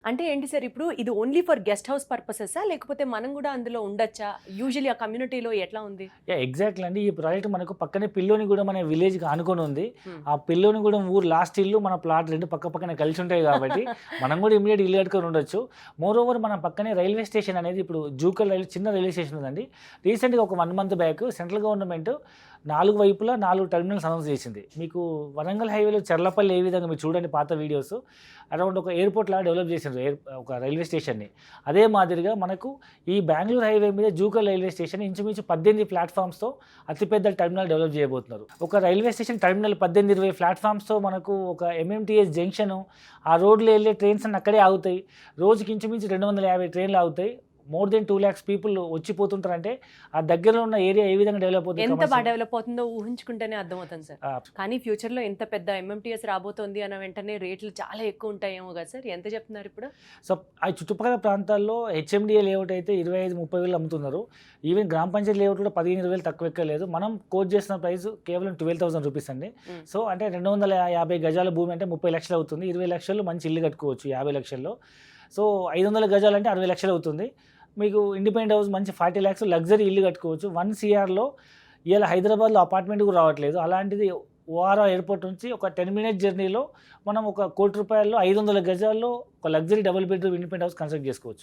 అంటే ఏంటి సార్ ఇప్పుడు ఇది ఓన్లీ ఫర్ గెస్ట్ హౌస్ పర్పసెసా? లేకపోతే మనం గూడా అందులో ఉండొచ్చా? యూజువల్లీ ఆ కమ్యూనిటీలో ఎట్లా ఉంది? ఎగ్జాక్ట్లీ అండి. ఈ ప్రాజెక్ట్ మనకు పక్కనే పిల్లోనిగూడెం అనే విలేజ్‌కి ఆనుకొని ఉంది. హ్మ్. ఆ పిల్లోనిగూడెం ఊరు లాస్ట్ ఇల్లు, మన ప్లాట్ 2 పక్కనే కలిసి ఉంటాయి కాబట్టి మనం కూడా ఇమ్మీడియేట్ ఇల్లు కట్టుకొని ఉండొచ్చు. మోరోవర్ మన పక్కనే రైల్వే స్టేషన్ అనేది ఇప్పుడు జూకల్ చిన్న రైల్వే స్టేషన్ ఉందండి. రీసెంట్‌గా ఒక 1 మంత్ బ్యాక్ సెంట్రల్ గవర్నమెంట్ 4 వైపులా 4 టెర్మినల్స్ అనౌన్స్ చేసింది. మీకు వరంగల్ హైవేలో చర్లపల్లి ఏ విధంగా మీరు చూడండి పాత వీడియోస్, అరౌండ్ ఒక ఎయిర్‌పోర్ట్ లాగా డెవలప్ చేసిండ్రు ఒక రైల్వే స్టేషన్‌ని. అదే మాదిరిగా మనకు ఈ బెంగుళూరు హైవే మీద జూకల్ రైల్వే స్టేషన్ ఇంచుమించు 18 ప్లాట్‌ఫామ్స్‌తో అతిపెద్ద టెర్మినల్ డెవలప్ చేయబోతున్నారు. ఒక రైల్వే స్టేషన్ టెర్మినల్ 18, 20 ప్లాట్‌ఫామ్స్‌తో మనకు ఒక ఎంఎంటీఎస్ జంక్షను, ఆ రోడ్‌లో వెళ్ళే ట్రైన్స్ అన్నీ అక్కడే ఆగుతాయి. రోజుకి ఇంచుమించు 250 ట్రైన్లు ఆగుతాయి. మోర్ దెన్ 2 lakhs పీపుల్ వచ్చిపోతుంటారంటే ఆ దగ్గరలో ఉన్న ఏరియా ఏ విధంగా డెవలప్ అవుతుంది. ఎంత బాగా డెవలప్ అవుతుందో ఊహించుకుంటేనే అర్థమవుతుంది సార్. ఆ, కానీ ఫ్యూచర్‌లో ఇంత పెద్ద ఎంఎంటీఎస్ రాబోతోంది అన్న వెంటనే రేట్లు చాలా ఎక్కువ ఉంటాయేమో కదా సార్? ఎంత చెప్తున్నారు ఇప్పుడు? సో ఆ చుట్టుపక్కల ప్రాంతాల్లో హెచ్ఎండిఏ లేఅవుట్ అయితే 25-30 వేలు అమ్ముతున్నారు. ఈవెన్ గ్రామ పంచాయతీ లేఅవుట్ కూడా 15-20 తక్కువ ఎక్కలేదు. మనం కోట్ చేసిన ప్రైస్ కేవలం 12,000 రూపీస్ అండి. Hmm. సో అంటే 250 గజాల భూమి అంటే 30 లక్షలు అవుతుంది. 20 లక్షలు మంచి ఇల్లు కట్టుకోవచ్చు 50 లక్షల్లో. సో 500 గజాలు అంటే 60 లక్షలు అవుతుంది. మీకు ఇండిపెండెంట్ హౌస్ మంచి 40 lakhs లగ్జరీ ఇల్లు కట్టుకోవచ్చు. 1 CRలో ఇలా హైదరాబాద్లో అపార్ట్మెంట్ కూడా రావట్లేదు. అలాంటిది ఓఆర్ఆర్ ఎయిర్పోర్ట్ నుంచి ఒక 10 minute జర్నీలో మనం ఒక ₹1,00,00,000 500 గజాల్లో ఒక luxury double bedroom independent house construct చేసుకోవచ్చు.